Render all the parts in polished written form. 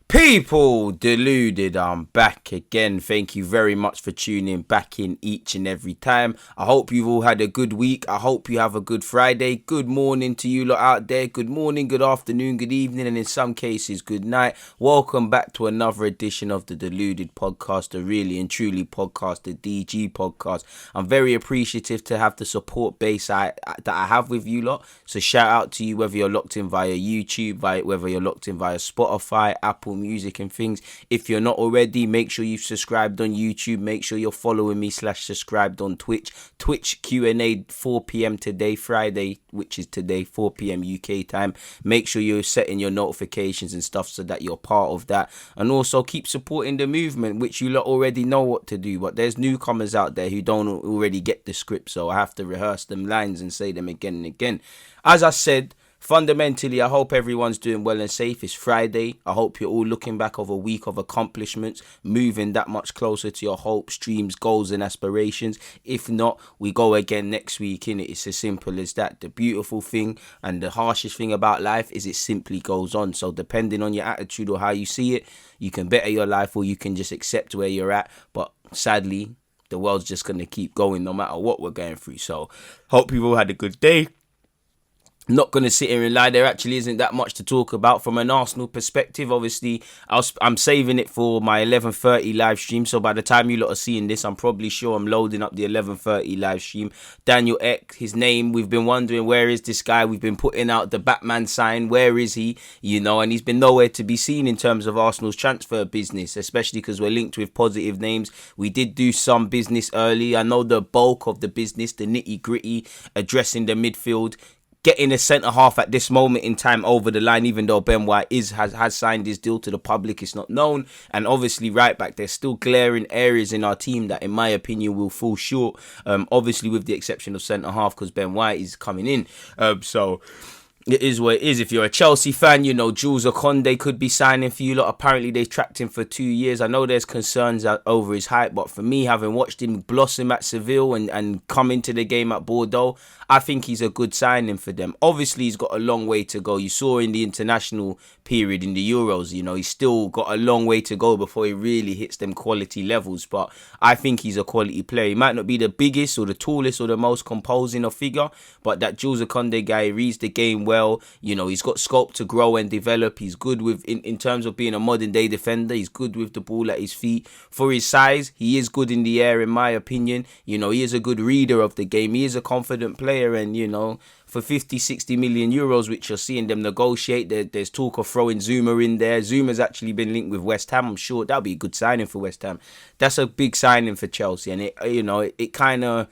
People, Deluded, I'm back again. Thank you very much for tuning back in each and every time. I hope you've all had a good week. I hope you have a good Friday. Good morning to you lot out there. Good morning, good afternoon, good evening, and in some cases, good night. Welcome back to another edition of the Deluded podcast, the really and truly podcast, the DG podcast. I'm very appreciative to have the support base that I have with you lot. So shout out to you whether you're locked in via YouTube, whether you're locked in via Spotify, Apple Music and things. If you're not already, make sure you've subscribed on YouTube. Make sure you're following me /subscribed on Twitch Q&A 4 p.m. today, Friday, which is today 4 p.m. UK time. Make sure you're setting your notifications and stuff so that you're part of that, and also keep supporting the movement, which you lot already know what to do, but there's newcomers out there who don't already get the script, so I have to rehearse them lines and say them again and again. As I said, fundamentally, I hope everyone's doing well and safe. It's Friday. I hope you're all looking back over a week of accomplishments, moving that much closer to your hopes, dreams, goals and aspirations. If not, we go again next week, innit? It's as simple as that. The beautiful thing and the harshest thing about life is it simply goes on. So depending on your attitude or how you see it, you can better your life or you can just accept where you're at. But sadly, the world's just going to keep going no matter what we're going through. So hope you've all had a good day. Not going to sit here and lie, there actually isn't that much to talk about from an Arsenal perspective. Obviously, I'm saving it for my 11:30 live stream, so by the time you lot are seeing this, I'm probably sure I'm loading up the 11:30 live stream. Daniel Ek, his name, we've been wondering, where is this guy? We've been putting out the Batman sign, where is he? And he's been nowhere to be seen in terms of Arsenal's transfer business, especially because we're linked with positive names. We did do some business early. I know the bulk of the business, the nitty gritty, addressing the midfield, getting a centre half at this moment in time over the line, even though Ben White has signed his deal to the public, it's not known. And obviously right back, there's still glaring areas in our team that in my opinion will fall short, obviously with the exception of centre half because Ben White is coming in, so it is what it is. If you're a Chelsea fan, Jules Kounde could be signing for you lot. Apparently, they've tracked him for 2 years. I know there's concerns over his height, but for me, having watched him blossom at Seville and come into the game at Bordeaux, I think he's a good signing for them. Obviously, he's got a long way to go. You saw in the international period in the Euros, he's still got a long way to go before he really hits them quality levels. But I think he's a quality player. He might not be the biggest or the tallest or the most composing of figure, but that Jules Kounde guy, he reads the game well. He's got scope to grow and develop. He's good with in terms of being a modern day defender. He's good with the ball at his feet. For his size, he is good in the air in my opinion. He is a good reader of the game. He is a confident player, and for 50-60 million euros, which you're seeing them negotiate, there's talk of throwing Zuma in there. Zuma's actually been linked with West Ham. I'm sure that'll be a good signing for West Ham. That's a big signing for Chelsea, and it kind of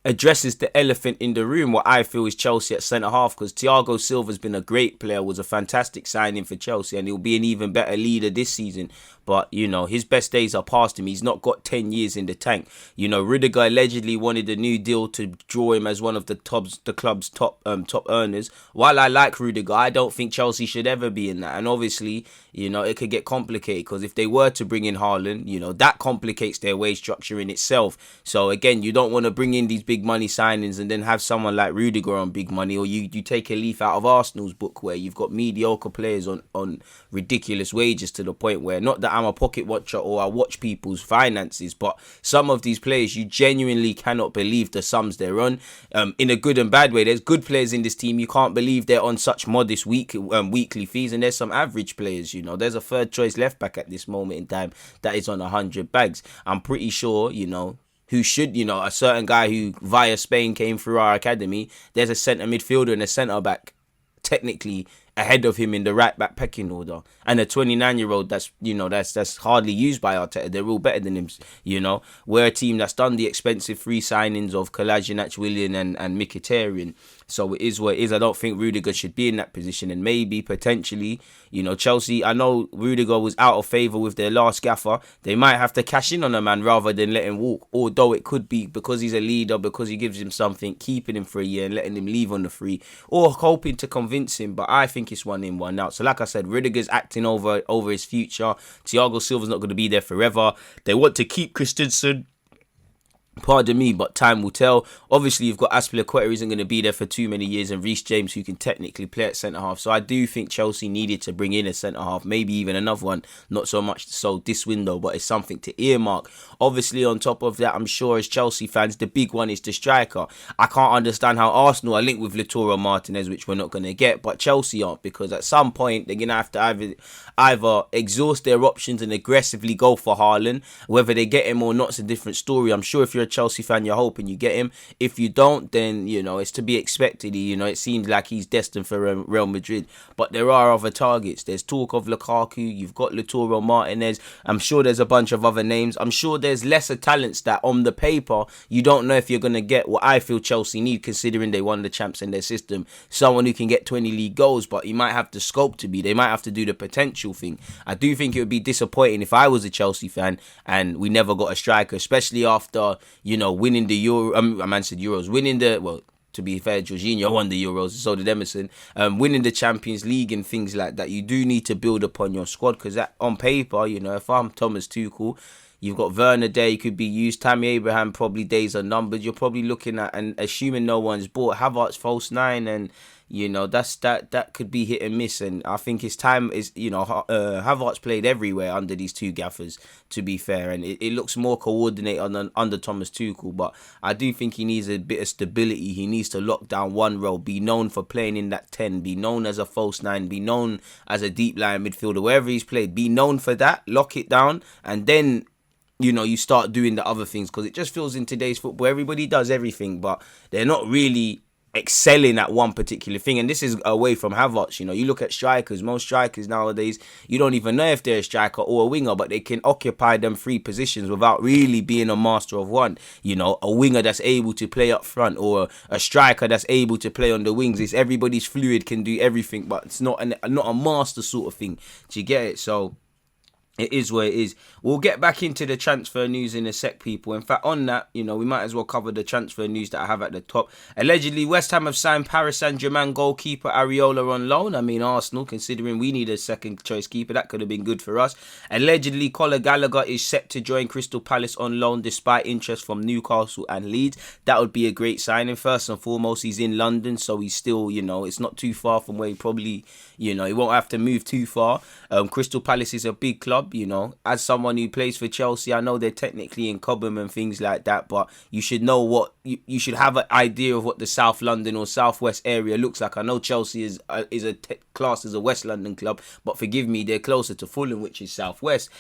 addresses the elephant in the room, what I feel is Chelsea at centre half, because Thiago Silva's been a great player, was a fantastic signing for Chelsea, and he'll be an even better leader this season. But, his best days are past him. He's not got 10 years in the tank. Rudiger allegedly wanted a new deal to draw him as one of the club's top earners. While I like Rudiger, I don't think Chelsea should ever be in that. And obviously, it could get complicated, because if they were to bring in Haaland, that complicates their wage structure in itself. So again, you don't want to bring in these big money signings and then have someone like Rudiger on big money, or you take a leaf out of Arsenal's book where you've got mediocre players on ridiculous wages, to the point where, not that I'm a pocket watcher or I watch people's finances, but some of these players, you genuinely cannot believe the sums they're on, in a good and bad way. There's good players in this team, you can't believe they're on such modest weekly fees, and there's some average players. There's a third choice left back at this moment in time that is on 100 bags. I'm pretty sure, who should, a certain guy who via Spain came through our academy, there's a centre midfielder and a centre back technically ahead of him in the right back pecking order, and a 29-year-old that's hardly used by Arteta. They're all better than him. We're a team that's done the expensive free signings of Kolasinac, Willian and Mkhitaryan. So it is what it is. I don't think Rudiger should be in that position, and maybe potentially, Chelsea, I know Rudiger was out of favour with their last gaffer. They might have to cash in on a man rather than let him walk, although it could be because he's a leader, because he gives him something, keeping him for a year and letting him leave on the free, or hoping to convince him. But I think it's 1 in, 1 out. So like I said, Rudiger's acting over his future. Thiago Silva's not going to be there forever. They want to keep Christensen. Pardon me, but time will tell. Obviously, you've got Aspilicueta isn't going to be there for too many years, and Reece James, who can technically play at centre half. So I do think Chelsea needed to bring in a centre half, maybe even another one. Not so much so this window, but it's something to earmark. Obviously, on top of that, I'm sure as Chelsea fans, the big one is the striker. I can't understand how Arsenal are linked with Lautaro Martinez, which we're not going to get, but Chelsea aren't, because at some point they're going to have to either exhaust their options and aggressively go for Haaland. Whether they get him or not is a different story. I'm sure if you're a Chelsea fan, you're hoping you get him. If you don't, then it's to be expected. It seems like he's destined for Real Madrid, but there are other targets. There's talk of Lukaku. You've got Lautaro Martinez. I'm sure there's a bunch of other names. I'm sure there's lesser talents that on the paper you don't know if you're going to get what I feel Chelsea need, considering they won the champs in their system. Someone who can get 20 league goals, but he might have the scope to be. They might have to do the potential thing. I do think it would be disappointing if I was a Chelsea fan and we never got a striker, especially after winning the Euro. I said Euros, winning the, well, to be fair, Jorginho won the Euros, so did Emerson. Winning the Champions League and things like that. You do need to build upon your squad, because on paper, if I'm Thomas Tuchel, you've got Werner there, he could be used. Tammy Abraham, probably days are numbered. You're probably looking at, and assuming no one's bought, Havertz false nine, and that could be hit and miss. And I think his time is, Havertz played everywhere under these two gaffers, to be fair, and it looks more coordinated under Thomas Tuchel. But I do think he needs a bit of stability. He needs to lock down one role, be known for playing in that 10, be known as a false 9, be known as a deep line midfielder, wherever he's played, be known for that, lock it down, and then you start doing the other things. Because it just feels in today's football, everybody does everything, but they're not really excelling at one particular thing. And this is away from Havertz. You look at strikers. Most strikers nowadays, you don't even know if they're a striker or a winger, but they can occupy them three positions without really being a master of one. A winger that's able to play up front, or a striker that's able to play on the wings. It's everybody's fluid, can do everything, but it's not a master sort of thing. Do you get it? So it is what it is. We'll get back into the transfer news in a sec, people. In fact, on that, we might as well cover the transfer news that I have at the top. Allegedly, West Ham have signed Paris Saint-Germain goalkeeper Areola on loan. Arsenal, considering we need a second choice keeper, that could have been good for us. Allegedly, Conor Gallagher is set to join Crystal Palace on loan despite interest from Newcastle and Leeds. That would be a great signing. First and foremost, he's in London, so he's still, it's not too far from where he probably, he won't have to move too far. Crystal Palace is a big club. As someone who plays for Chelsea, I know they're technically in Cobham and things like that, but you should know what you should have an idea of what the South London or Southwest area looks like. I know Chelsea is classed as a West London club, but forgive me, they're closer to Fulham, which is Southwest.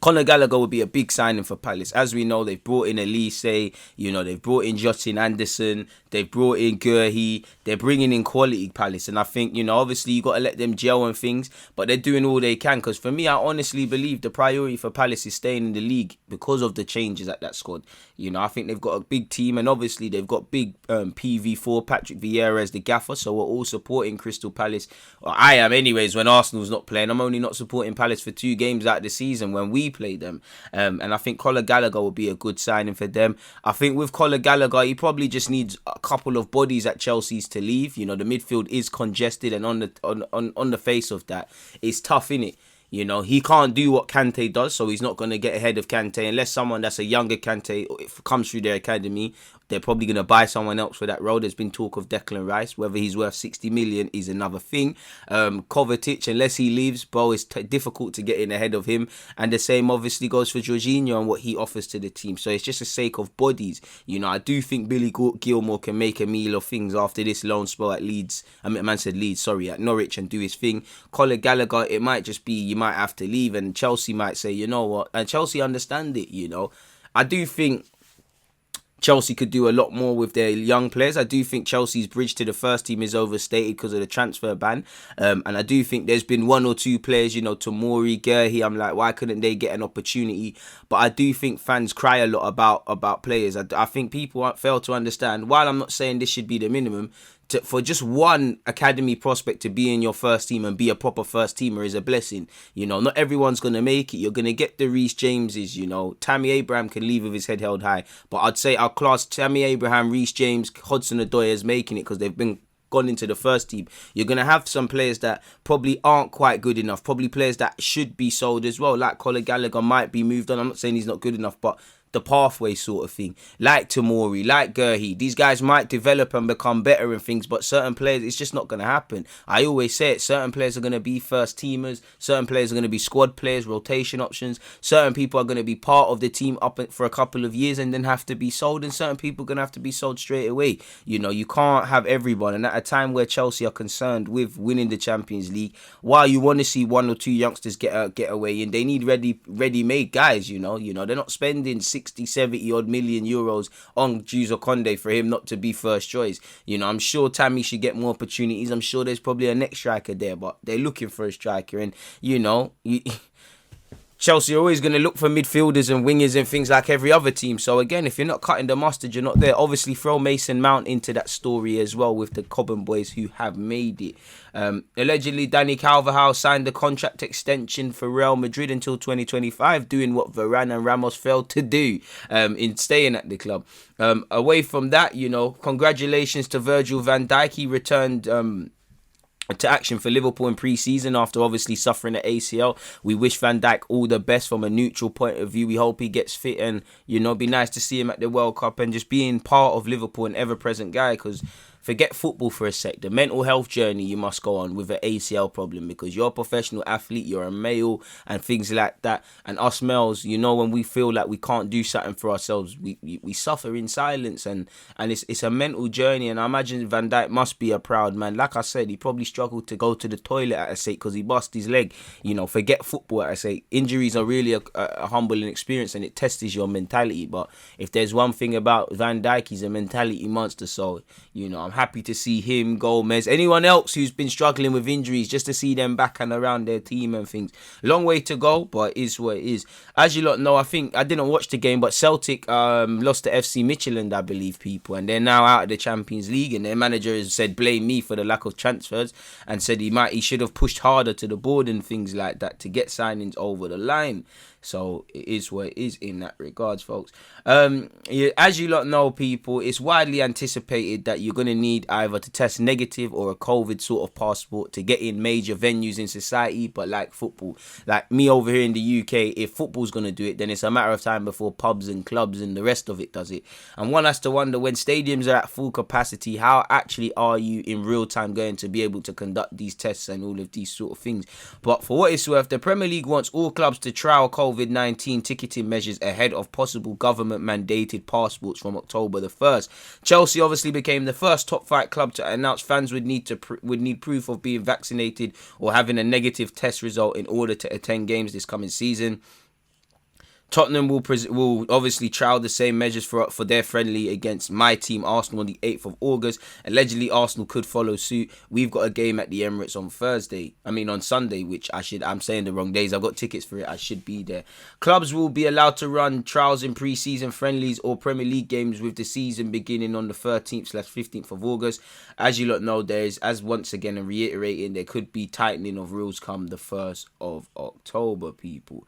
Conor Gallagher would be a big signing for Palace. As we know, they've brought in Elise, they've brought in Jotin Anderson, they've brought in Gurhi, they're bringing in quality Palace. And I think, obviously you got to let them gel and things, but they're doing all they can. Because for me, I honestly believe the priority for Palace is staying in the league because of the changes at that squad. I think they've got a big team, and obviously they've got big PV4, Patrick Vieira as the gaffer, so we're all supporting Crystal Palace. Well, I am anyways when Arsenal's not playing. I'm only not supporting Palace for 2 games out of the season when we play them. And I think Conor Gallagher will be a good signing for them. I think with Conor Gallagher, he probably just needs a couple of bodies at Chelsea's to leave. The midfield is congested, and on the face of that, it's tough, innit? He can't do what Kante does, so he's not going to get ahead of Kante unless someone that's a younger Kante comes through their academy. They're probably going to buy someone else for that role. There's been talk of Declan Rice. Whether he's worth 60 million is another thing. Kovacic, unless he leaves, bro, it's difficult to get in ahead of him. And the same obviously goes for Jorginho and what he offers to the team. So it's just a sake of bodies. I do think Billy Gilmore can make a meal of things after this loan spell at Leeds. At Norwich, and do his thing. Conor Gallagher, it might just be you might have to leave, and Chelsea might say, you know what? And Chelsea understand it, I do think Chelsea could do a lot more with their young players. I do think Chelsea's bridge to the first team is overstated because of the transfer ban. And I do think there's been 1 or 2 players, Tomori, Gurhi. I'm like, why couldn't they get an opportunity? But I do think fans cry a lot about players. I think people fail to understand, while I'm not saying this should be the minimum, for just one academy prospect to be in your first team and be a proper first teamer is a blessing. Not everyone's going to make it. You're going to get the Reece Jameses, Tammy Abraham can leave with his head held high. But I'd say I'll class Tammy Abraham, Reece James, Hudson-Odoi as making it because they've been gone into the first team. You're going to have some players that probably aren't quite good enough, probably players that should be sold as well, like Conor Gallagher might be moved on. I'm not saying he's not good enough, but the pathway sort of thing. Like Tamori, like Gurhey. These guys might develop and become better and things, but certain players, it's just not going to happen. I always say it, certain players are going to be first teamers, certain players are going to be squad players, rotation options, certain people are going to be part of the team up for a couple of years and then have to be sold, and certain people are going to have to be sold straight away. You know, you can't have everyone, and at a time where Chelsea are concerned with winning the Champions League, while you want to see one or two youngsters get away in, they need ready-made guys. You know, they're not spending 60, 70 odd million euros on Jules Kounde for him not to be first choice. You know, I'm sure Tammy should get more opportunities. I'm sure there's probably a next striker there, but they're looking for a striker, and you know, Chelsea are always going to look for midfielders and wingers and things like every other team. So again, if you're not cutting the mustard, you're not there. Obviously, throw Mason Mount into that story as well with the Cobham boys who have made it. Allegedly, Dani Carvajal signed the contract extension for Real Madrid until 2025, doing what Varane and Ramos failed to do in staying at the club. Away from that, you know, congratulations to Virgil van Dijk. He returned to action for Liverpool in pre-season after obviously suffering an ACL. We wish Van Dijk all the best from a neutral point of view. We hope he gets fit, and you know, be nice to see him at the World Cup and just being part of Liverpool, an ever-present guy, because forget football for a sec. The mental health journey you must go on with an ACL problem, because you're a professional athlete, you're a male and things like that. And us males, you know, when we feel like we can't do something for ourselves, we suffer in silence, and it's a mental journey. And I imagine Van Dijk must be a proud man. Like I said, he probably struggled to go to the toilet at a sake because he bust his leg. You know, forget football at a sake. Injuries are really a humbling experience, and it tests your mentality. But if there's one thing about Van Dijk, he's a mentality monster. So, you know, I'm happy to see him, Gomez, anyone else who's been struggling with injuries, just to see them back and around their team and things. Long way to go, but it is what it is. As you lot know, I think I didn't watch the game, but Celtic lost to FC Midtjylland, I believe, people, and they're now out of the Champions League, and their manager has said blame me for the lack of transfers, and said he should have pushed harder to the board and things like that to get signings over the line. So it is what it is in that regards, folks. As you lot know, people, it's widely anticipated that you're going to need either to test negative or a COVID sort of passport to get in major venues in society. But like football, like me over here in the UK, if football's going to do it, then it's a matter of time before pubs and clubs and the rest of it does it. And one has to wonder, when stadiums are at full capacity, how actually are you in real time going to be able to conduct these tests and all of these sort of things? But for what it's worth, the Premier League wants all clubs to trial COVID-19 ticketing measures ahead of possible government-mandated passports from October the 1st. Chelsea obviously became the first top-flight club to announce fans would need proof of being vaccinated or having a negative test result in order to attend games this coming season. Tottenham will obviously trial the same measures for their friendly against my team Arsenal on the 8th of August. Allegedly, Arsenal could follow suit. We've got a game at the Emirates on Sunday, which I'm saying the wrong days. I've got tickets for it. I should be there. Clubs will be allowed to run trials in pre-season friendlies or Premier League games with the season beginning on the 13th/15th of August. As you lot know, once again and reiterating, there could be tightening of rules come the 1st of October, people.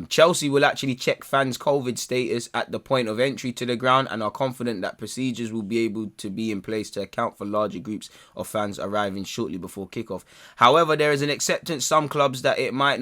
Chelsea will actually check fans' COVID status at the point of entry to the ground and are confident that procedures will be able to be in place to account for larger groups of fans arriving shortly before kickoff. However, there is an acceptance among some clubs that it might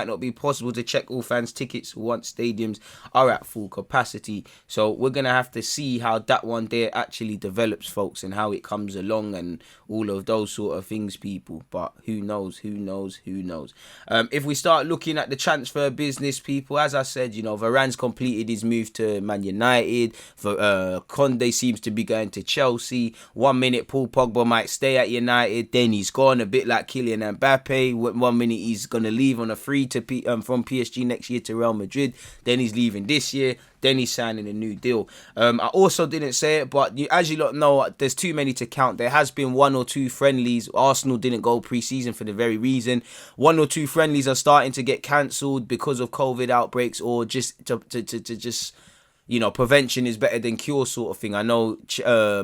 not be possible to check all fans' tickets once stadiums are at full capacity. So we're going to have to see how that one there actually develops, folks, and how it comes along and all of those sort of things, people. But who knows? If we start looking at the transfer business, people, as I said, you know, Varane's completed his move to Man United. Kounde seems to be going to Chelsea. 1 minute Paul Pogba might stay at United, then he's gone, a bit like Kylian Mbappe. 1 minute he's going to leave on a free from PSG next year to Real Madrid, then he's leaving this year, then he's signing a new deal. I also didn't say it, but as you lot know, there's too many to count. There has been 1 or 2 friendlies. Arsenal didn't go pre-season for the very reason. 1 or 2 friendlies are starting to get cancelled because of COVID outbreaks, or just to just, you know, prevention is better than cure sort of thing. I know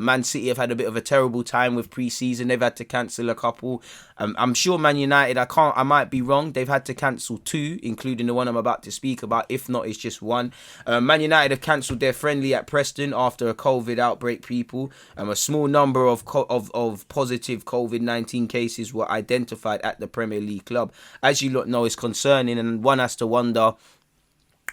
Man City have had a bit of a terrible time with pre-season. They've had to cancel a couple. I'm sure Man United, I might be wrong, they've had to cancel 2, including the one I'm about to speak about. If not, it's just 1. Man United have cancelled their friendly at Preston after a COVID outbreak, people. A small number of positive COVID-19 cases were identified at the Premier League club. As you lot know, it's concerning, and one has to wonder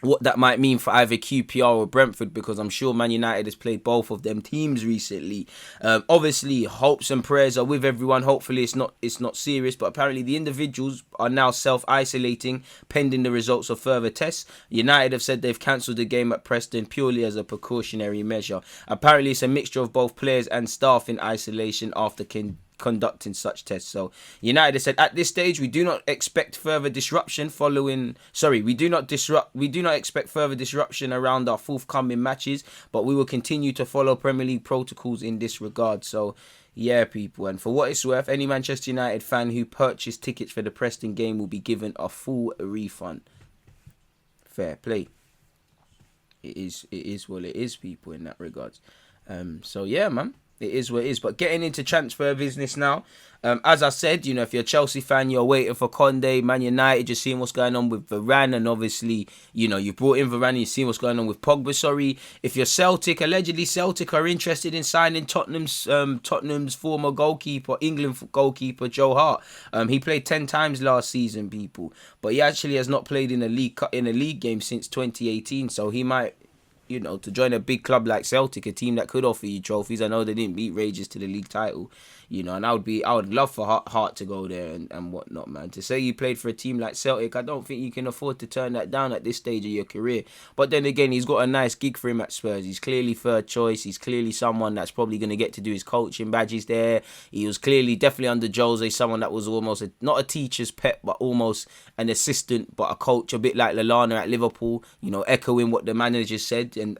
what that might mean for either QPR or Brentford, because I'm sure Man United has played both of them teams recently. Obviously, hopes and prayers are with everyone. Hopefully, it's not serious, but apparently the individuals are now self-isolating pending the results of further tests. United have said they've cancelled the game at Preston purely as a precautionary measure. Apparently, it's a mixture of both players and staff in isolation after conducting such tests. So United said at this stage we do not expect further disruption we do not expect further disruption around our forthcoming matches, but we will continue to follow Premier League protocols in this regard. So yeah, people, and for what it's worth, any Manchester United fan who purchased tickets for the Preston game will be given a full refund. Fair play. It is what it is, people, in that regards. So yeah, man. It is what it is. But getting into transfer business now. As I said, if you're a Chelsea fan, you're waiting for Kounde. Man United, just seeing what's going on with Varane. And obviously, you brought in Varane, you're seeing what's going on with Pogba, If you're Celtic, allegedly Celtic are interested in signing Tottenham's former goalkeeper, England goalkeeper, Joe Hart. He played 10 times last season, people. But he actually has not played in a league game since 2018. So he might, to join a big club like Celtic, a team that could offer you trophies. I know they didn't beat Rangers to the league title, and I would love for Hart to go there and whatnot, man. To say you played for a team like Celtic, I don't think you can afford to turn that down at this stage of your career. But then again, he's got a nice gig for him at Spurs. He's clearly third choice. He's clearly someone that's probably going to get to do his coaching badges there. He was definitely under Jose, someone that was almost not a teacher's pet, but almost an assistant, but a coach, a bit like Lallana at Liverpool, echoing what the manager said and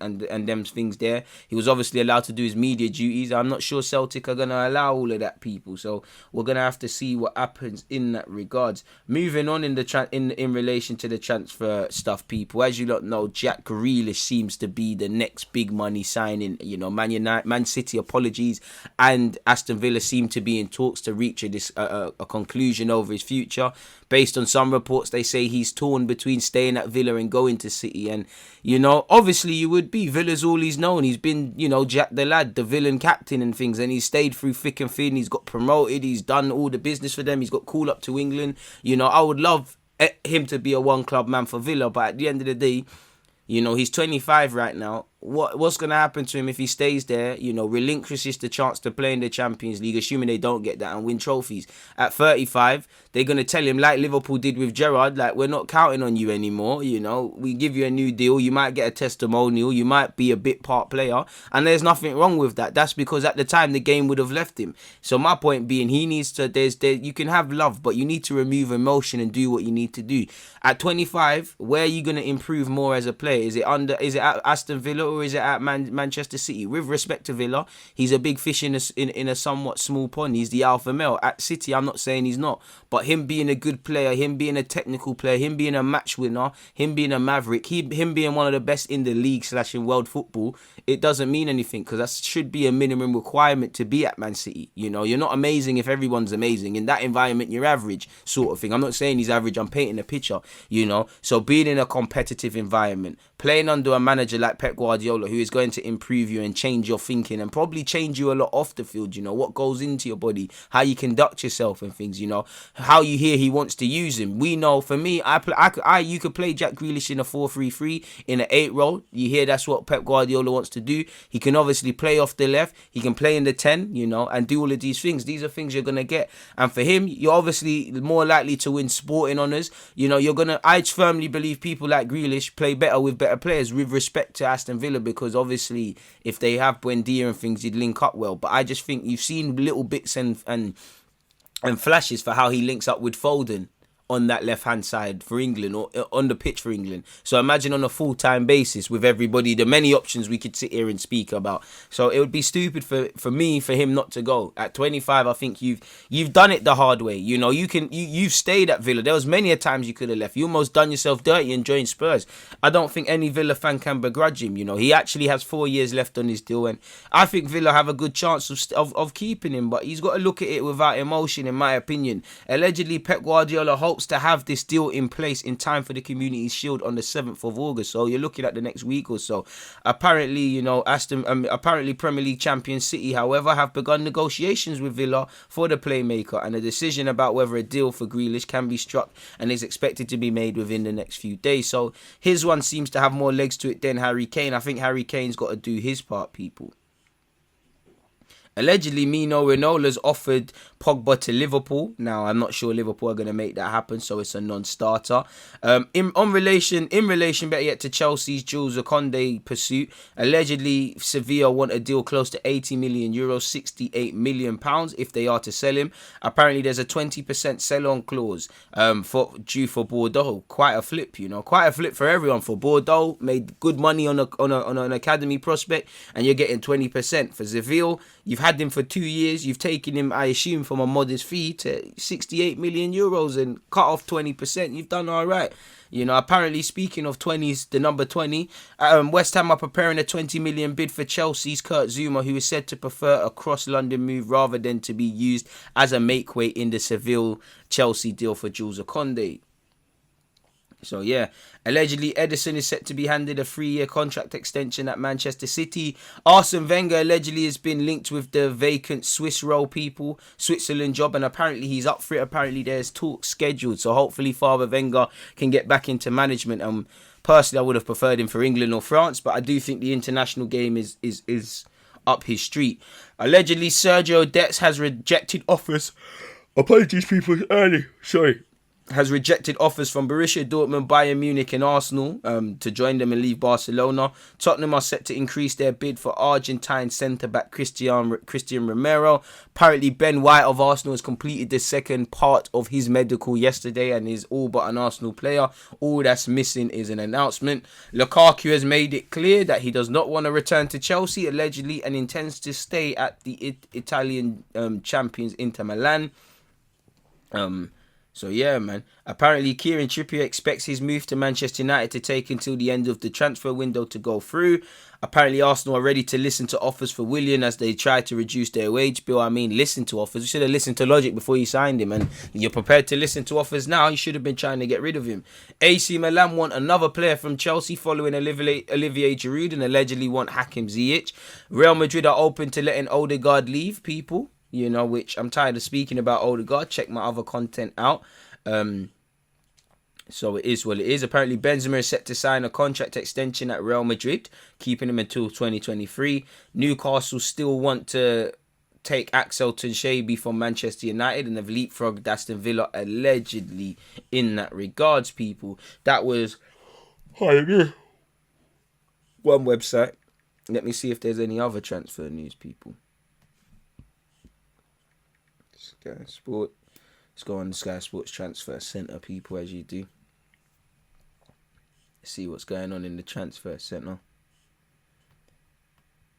them things there. He was obviously allowed to do his media duties. I'm not sure Celtic are going to allow all of that, people. So we're going to have to see what happens in that regards. Moving on in relation to the transfer stuff, people. As you lot know, Jack Grealish seems to be the next big money signing. Man City, apologies, and Aston Villa seem to be in talks to reach a conclusion over his future. Based on some reports, they say he's torn between staying at Villa and going to City. And, obviously you would be. Villa's all he's known. He's been, Jack the lad, the villain captain and things. And he's stayed through thick and thin. He's got promoted. He's done all the business for them. He's got called up to England. I would love him to be a one-club man for Villa. But at the end of the day, he's 25 right now. What's going to happen to him if he stays there, relinquishes the chance to play in the Champions League, assuming they don't get that and win trophies. At 35, they're going to tell him, like Liverpool did with Gerrard, like, we're not counting on you anymore, we give you a new deal, you might get a testimonial, you might be a bit part player, and there's nothing wrong with that. That's because at the time, the game would have left him. So my point being, he needs to, you can have love, but you need to remove emotion and do what you need to do. At 25, where are you going to improve more as a player? Is it at Aston Villa or is it at Manchester City? With respect to Villa, he's a big fish in a somewhat small pond. He's the alpha male. At City, I'm not saying he's not, but him being a good player, him being a technical player, him being a match winner, him being a maverick, him being one of the best in the league / in world football, it doesn't mean anything, because that should be a minimum requirement to be at Man City. You're not amazing if everyone's amazing. In that environment, you're average, sort of thing. I'm not saying he's average. I'm painting a picture. So being in a competitive environment, playing under a manager like Pep Guardiola, who is going to improve you and change your thinking and probably change you a lot off the field, what goes into your body, how you conduct yourself and things, how you hear he wants to use him. We know, for me, you could play Jack Grealish in a 4-3-3, in an 8 role. You hear that's what Pep Guardiola wants to do. He can obviously play off the left. He can play in the 10, and do all of these things. These are things you're going to get. And for him, you're obviously more likely to win sporting honours. I firmly believe people like Grealish play better with better players, with respect to Aston Villa, because obviously if they have Buendia and things, he'd link up well. But I just think you've seen little bits and flashes for how he links up with Foden on that left-hand side for England, or on the pitch for England. So imagine on a full-time basis with everybody, the many options we could sit here and speak about. So it would be stupid for him not to go. At 25, I think you've done it the hard way. You've stayed at Villa. There was many a times you could have left. You almost done yourself dirty and joined Spurs. I don't think any Villa fan can begrudge him. He actually has 4 years left on his deal, and I think Villa have a good chance of keeping him, but he's got to look at it without emotion, in my opinion. Allegedly, Pep Guardiola hopes hopes to have this deal in place in time for the Community Shield on the 7th of August. So you're looking at the next week or so. Apparently, apparently Premier League champion City, however, have begun negotiations with Villa for the playmaker, and a decision about whether a deal for Grealish can be struck and is expected to be made within the next few days. So his one seems to have more legs to it than Harry Kane. I think Harry Kane's got to do his part, people. Allegedly, Mino Rainola's offered Pogba to Liverpool. Now, I'm not sure Liverpool are going to make that happen, so it's a non-starter. In relation, better yet, to Chelsea's Jules Kounde pursuit, allegedly, Sevilla want a deal close to 80 million euros, 68 million pounds if they are to sell him. Apparently, there's a 20% sell-on clause due for Bordeaux. Quite a flip, quite a flip for everyone. For Bordeaux, made good money on an academy prospect, and you're getting 20%. For Seville, you've had him for 2 years. You've taken him, I assume, from a modest fee to 68 million euros and cut off 20%. You've done all right. Apparently, speaking of 20s, the number 20, West Ham are preparing a 20 million bid for Chelsea's Kurt Zouma, who is said to prefer a cross-London move rather than to be used as a make-weight in the Seville-Chelsea deal for Jules Kounde. So, yeah, allegedly Ederson is set to be handed a 3-year contract extension at Manchester City. Arsene Wenger allegedly has been linked with the vacant Switzerland job, and apparently he's up for it. Apparently there's talks scheduled, so hopefully Father Wenger can get back into management. Personally, I would have preferred him for England or France, but I do think the international game is up his street. Allegedly, Sergio Dest has rejected offers. Apologies, people, early. Sorry. Has rejected offers from Borussia Dortmund, Bayern Munich and Arsenal to join them and leave Barcelona. Tottenham are set to increase their bid for Argentine centre-back Christian Romero. Apparently Ben White of Arsenal has completed the second part of his medical yesterday and is all but an Arsenal player. All that's missing is an announcement. Lukaku has made it clear that he does not want to return to Chelsea, allegedly, and intends to stay at the Italian champions Inter Milan. So yeah, man. Apparently, Kieran Trippier expects his move to Manchester United to take until the end of the transfer window to go through. Apparently, Arsenal are ready to listen to offers for Willian as they try to reduce their wage bill. I mean, listen to offers. You should have listened to logic before you signed him, and you're prepared to listen to offers now. You should have been trying to get rid of him. AC Milan want another player from Chelsea following Olivier Giroud and allegedly want Hakim Ziyech. Real Madrid are open to letting Odegaard leave, people. Which I'm tired of speaking about Odegaard. Check my other content out. So it is what it is. Apparently, Benzema is set to sign a contract extension at Real Madrid, keeping him until 2023. Newcastle still want to take Axel Tuchel from Manchester United and have leapfrogged Aston Villa allegedly in that regards, people. That was one website. Let me see if there's any other transfer news, people. Sky Sport. Let's go on the Sky Sports Transfer Centre, people, as you do. See what's going on in the Transfer Centre.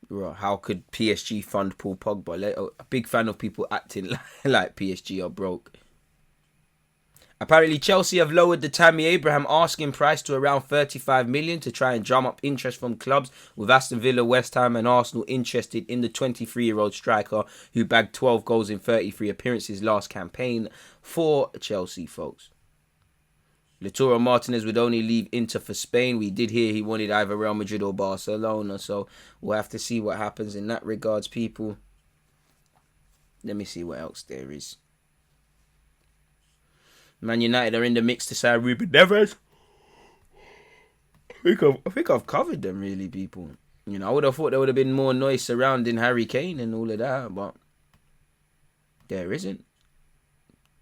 Right, how could PSG fund Paul Pogba? A big fan of people acting like PSG are broke. Apparently, Chelsea have lowered the Tammy Abraham asking price to around 35 million to try and drum up interest from clubs, with Aston Villa, West Ham and Arsenal interested in the 23-year-old striker who bagged 12 goals in 33 appearances last campaign for Chelsea, folks. Lautaro Martinez would only leave Inter for Spain. We did hear he wanted either Real Madrid or Barcelona, so we'll have to see what happens in that regards, people. Let me see what else there is. Man United are in the mix to sign Ruben Neves. I think I've covered them, really, people. I would have thought there would have been more noise surrounding Harry Kane and all of that, but there isn't.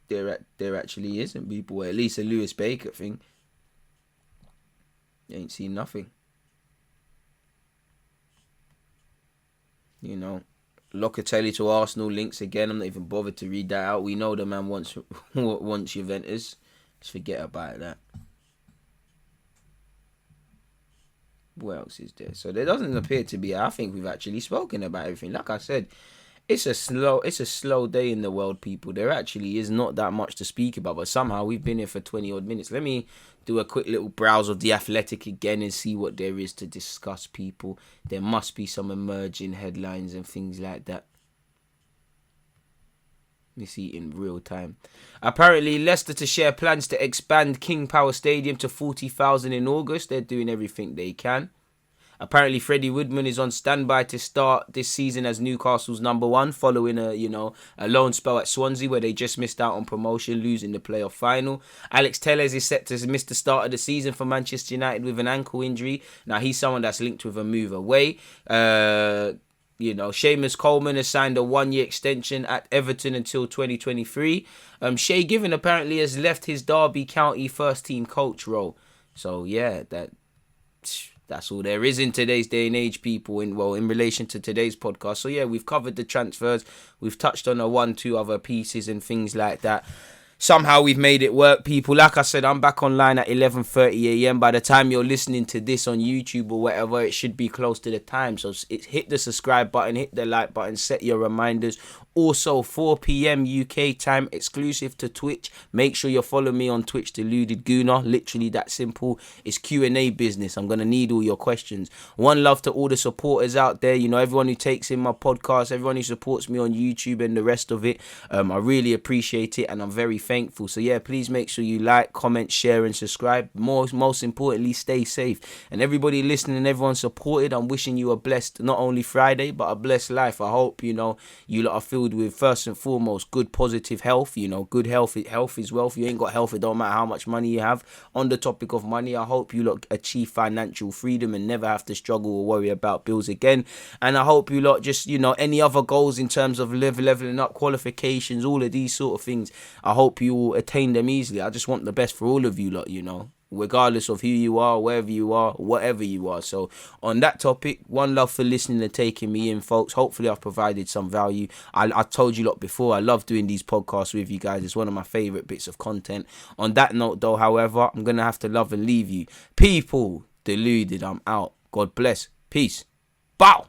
There actually isn't, people. At least a Lewis Baker thing. You ain't seen nothing. Locatelli to Arsenal links again. I'm not even bothered to read that out. We know the man wants Juventus. Just forget about that. What else is there? So there doesn't appear to be. I think we've actually spoken about everything. Like I said, it's a slow day in the world, people. There actually is not that much to speak about, but somehow we've been here for 20 odd minutes. Let me do a quick little browse of The Athletic again and see what there is to discuss, people. There must be some emerging headlines and things like that. You see it in real time. Apparently, Leicester to share plans to expand King Power Stadium to 40,000 in August. They're doing everything they can. Apparently, Freddie Woodman is on standby to start this season as Newcastle's number one, following a loan spell at Swansea where they just missed out on promotion, losing the playoff final. Alex Telles is set to miss the start of the season for Manchester United with an ankle injury. Now, he's someone that's linked with a move away. Seamus Coleman has signed a 1-year extension at Everton until 2023. Shay Given apparently has left his Derby County first team coach role. So, yeah, that's all there is in today's day and age, people, in relation to today's podcast. So, yeah, we've covered the transfers. We've touched on 1-2 other pieces and things like that. Somehow we've made it work, people. Like I said, I'm back online at 11:30 a.m. By the time you're listening to this on YouTube or whatever, it should be close to the time. So hit the subscribe button, hit the like button, set your reminders. Also, 4 p.m. UK time, exclusive to Twitch. Make sure you follow me on Twitch, Deluded Gooner. Literally that simple. It's Q&A business. I'm going to need all your questions. One love to all the supporters out there. Everyone who takes in my podcast, everyone who supports me on YouTube and the rest of it. I really appreciate it and I'm very thankful. So, yeah, please make sure you like, comment, share and subscribe. Most importantly, stay safe. And everybody listening and everyone supported, I'm wishing you a blessed, not only Friday, but a blessed life. I hope, you lot are filled with, first and foremost, good positive health. Good health is wealth. You ain't got health, it don't matter how much money you have. On the topic of money, I hope you lot achieve financial freedom and never have to struggle or worry about bills again. And I hope you lot just, any other goals in terms of leveling up, qualifications, all of these sort of things, I hope you will attain them easily. I just want the best for all of you lot, regardless of who you are, wherever you are, whatever you are. So on that topic, one love for listening and taking me in, folks. Hopefully I've provided some value. I told you lot before, I love doing these podcasts with you guys. It's one of my favorite bits of content. On that note though, however, I'm going to have to love and leave you. People, Deluded, I'm out. God bless. Peace. Bow.